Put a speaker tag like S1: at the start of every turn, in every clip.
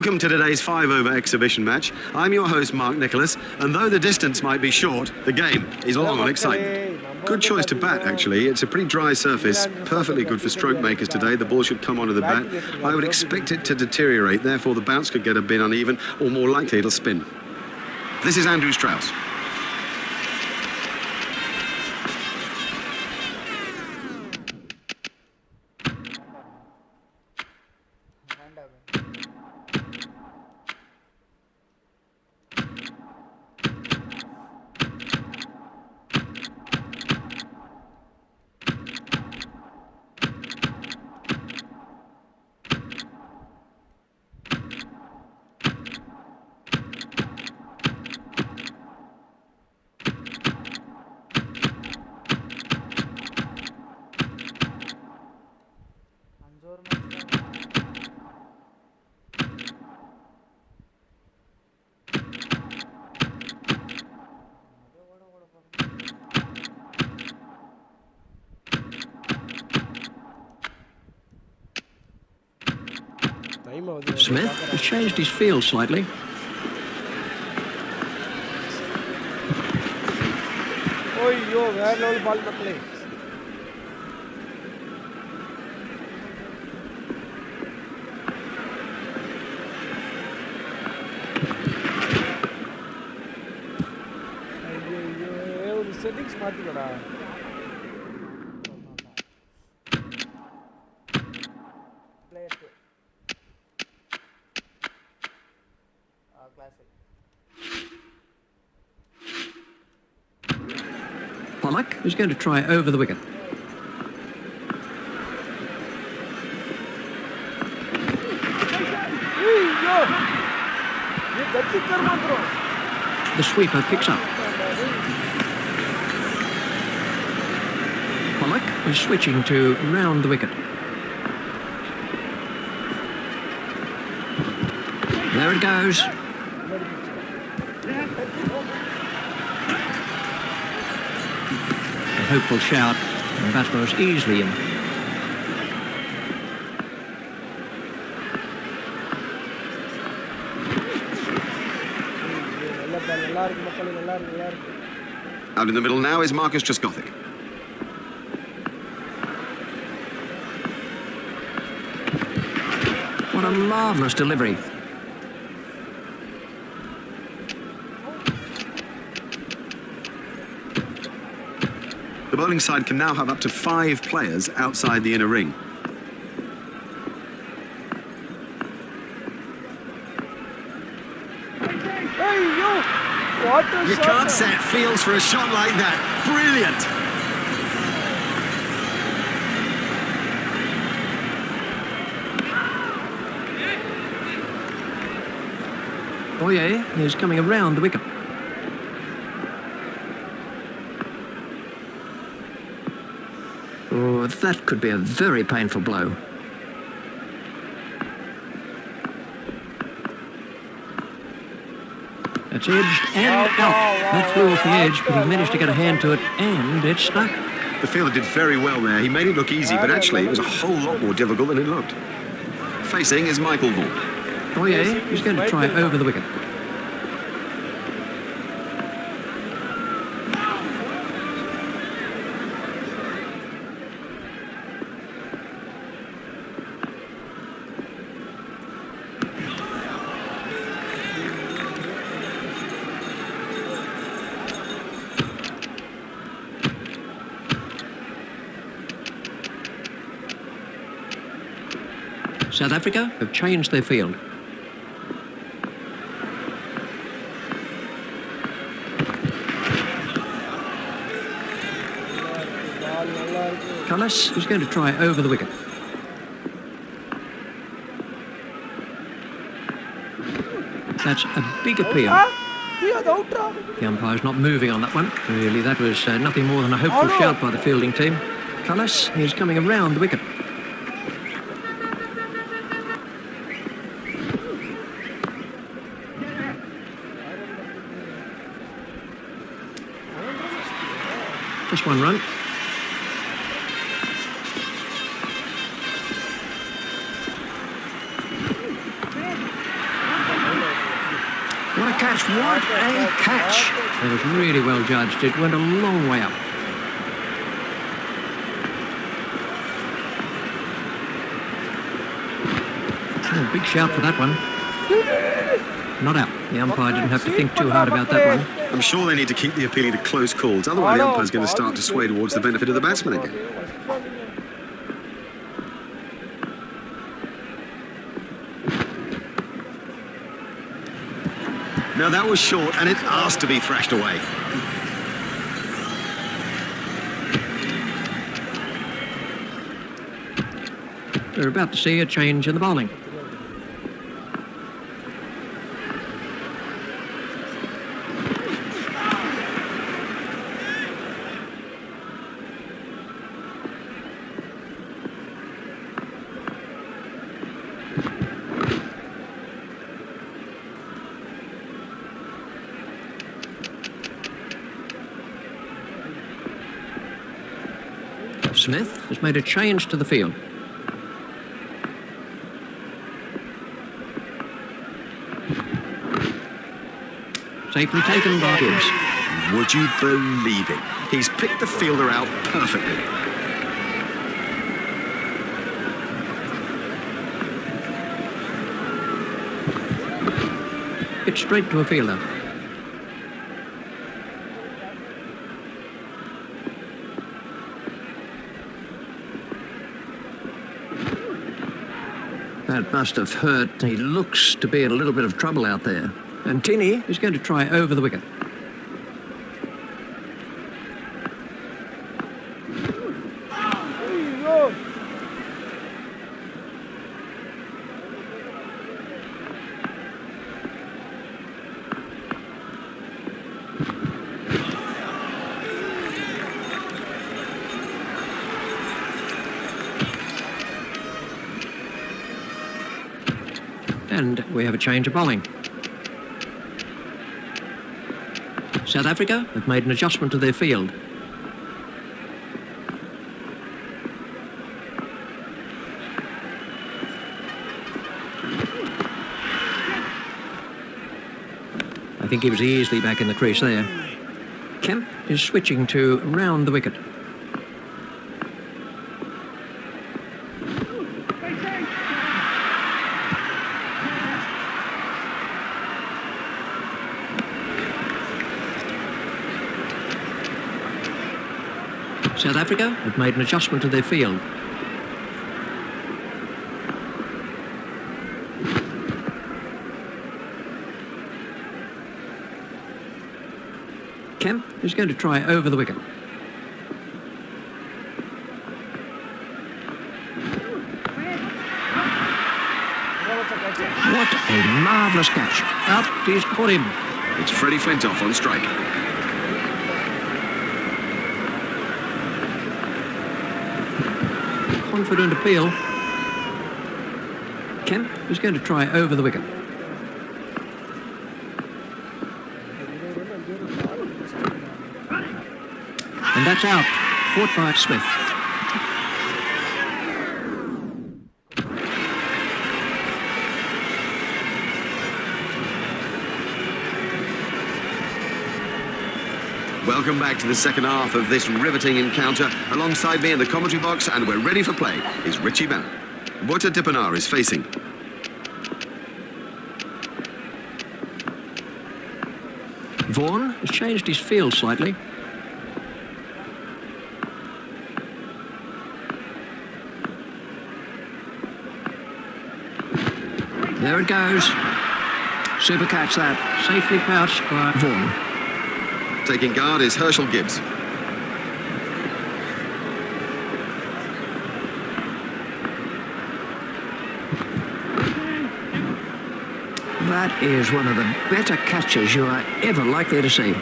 S1: Welcome to today's 5-over exhibition match. I'm your host, Mark Nicholas, and though the distance might be short, the game is long on excitement. Good choice to bat, actually. It's a pretty dry surface, perfectly good for stroke makers today. The ball should come onto the bat. I would expect it to deteriorate, therefore the bounce could get a bit uneven, or more likely it'll spin. This is Andrew Strauss.
S2: Smith has changed his field slightly.
S3: Settings மாத்திக்கடா.
S2: Pollock is going to try over the wicket. The sweeper picks up. Pollock is switching to round the wicket. There it goes. A hopeful shout, and the batsman was easily in.
S1: Out in the middle now is Marcus Trescothick.
S2: What a marvellous delivery.
S1: The bowling side can now have up to 5 players outside the inner ring. You can't set fields for a shot like that. Brilliant!
S2: Boyer is coming around the wicket. Oh, that could be a very painful blow. It's edged and out. That flew off the edge, but he managed to get a hand to it, and it stuck.
S1: The fielder did very well there. He made it look easy, but actually it was a whole lot more difficult than it looked. Facing is Michael Vaughan.
S2: Boyer is going to try over the wicket. South Africa have changed their field. Cullis is going to try over the wicket. That's a big appeal. The umpire's not moving on that one. Really, that was nothing more than a hopeful shout by the fielding team. Cullis is coming around the wicket. Just one run. catch. What a catch. It was really well judged. It went a long way up. Oh, big shout for that one. Not out. The umpire didn't have to think too hard about that one.
S1: I'm sure they need to keep the appealing to close calls, otherwise the umpire's going to start to sway towards the benefit of the batsman again. Now that was short and it asked to be thrashed away.
S2: We're about to see a change in the bowling. Smith has made a change to the field. Safely taken by Gibbs.
S1: Would you believe it? He's picked the fielder out perfectly.
S2: It's straight to a fielder. That must have hurt. He looks to be in a little bit of trouble out there. And Tinney is going to try over the wicket. And we have a change of bowling. South Africa have made an adjustment to their field. I think he was easily back in the crease there. Kemp is switching to round the wicket. South Africa have made an adjustment to their field. Kemp is going to try over the wicket. What a marvellous catch. Up, he's caught him.
S1: It's Freddie Flintoff on strike.
S2: Confident appeal. Kemp is going to try over the wicket. And that's out. Caught by Smith.
S1: Welcome back to the second half of this riveting encounter. Alongside me in the commentary box, and we're ready for play, is Richie Bennett. Butter Dippenaar is facing.
S2: Vaughan has changed his field slightly. There it goes. Super catch that. Safely pouched by Vaughan.
S1: Taking guard is Herschel Gibbs.
S2: That is one of the better catches you are ever likely to see.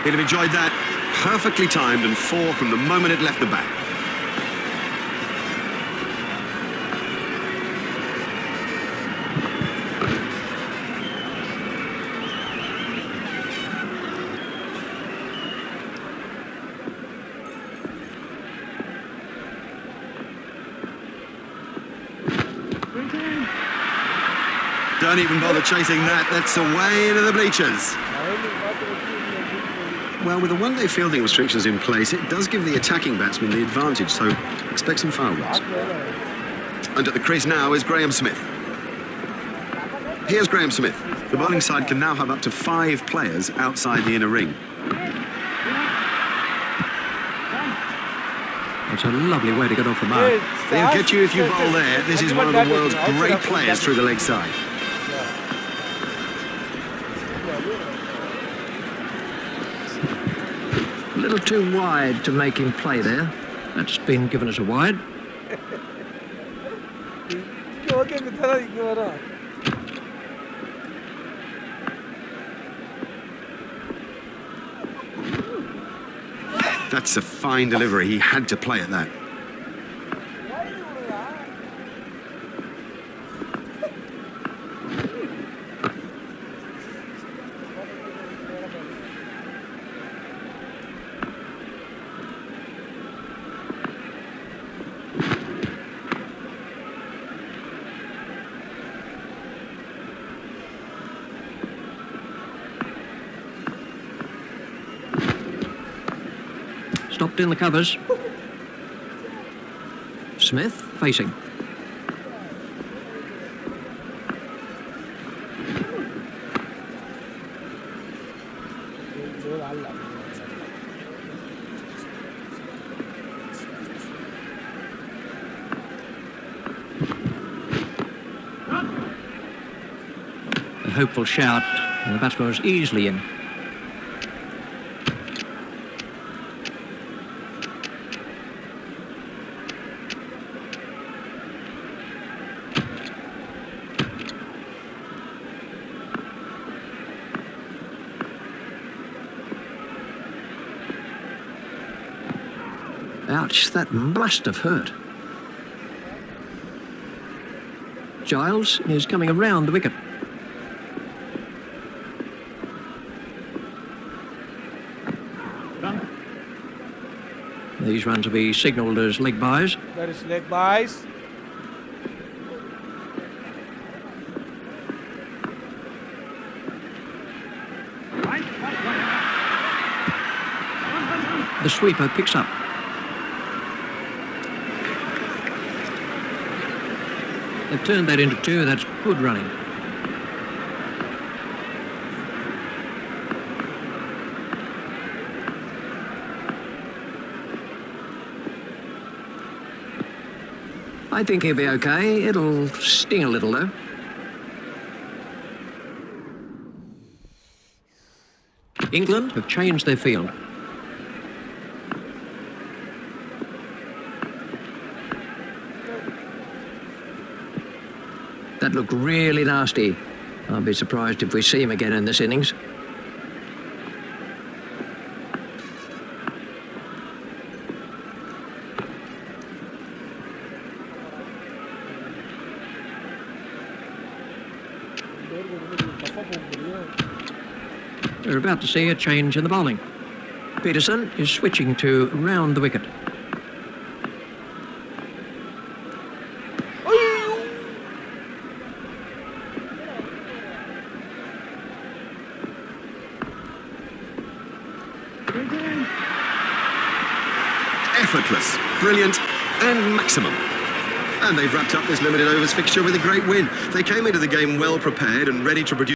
S1: He'd have enjoyed that. Perfectly timed and four from the moment it left the bat. Don't even bother chasing that. That's away into the bleachers. Well, with the one-day fielding restrictions in place, it does give the attacking batsman the advantage, so expect some foul balls. And at the crease now is Graham Smith. Here's Graham Smith. The bowling side can now have up to 5 players outside the inner ring.
S2: It's a lovely way to get off the mark.
S1: They'll get you if you bowl there. This is one of the world's great players through the leg side.
S2: A little too wide to make him play there. That's been given as a wide.
S1: That's a fine delivery. He had to play at that.
S2: Stopped in the covers. Smith facing. A hopeful shout, and the batsman was easily in. Ouch, that must have hurt. Giles is coming around the wicket. These runs will be signalled as leg byes.
S3: That is leg byes.
S2: The sweeper picks up. They've turned that into 2, that's good running. I think he'll be okay. It'll sting a little though. England have changed their field. That looked really nasty. I'll be surprised if we see him again in this innings. We're about to see a change in the bowling. Peterson is switching to round the wicket.
S1: Effortless, brilliant, and maximum. And they've wrapped up this limited overs fixture with a great win. They came into the game well prepared and ready to produce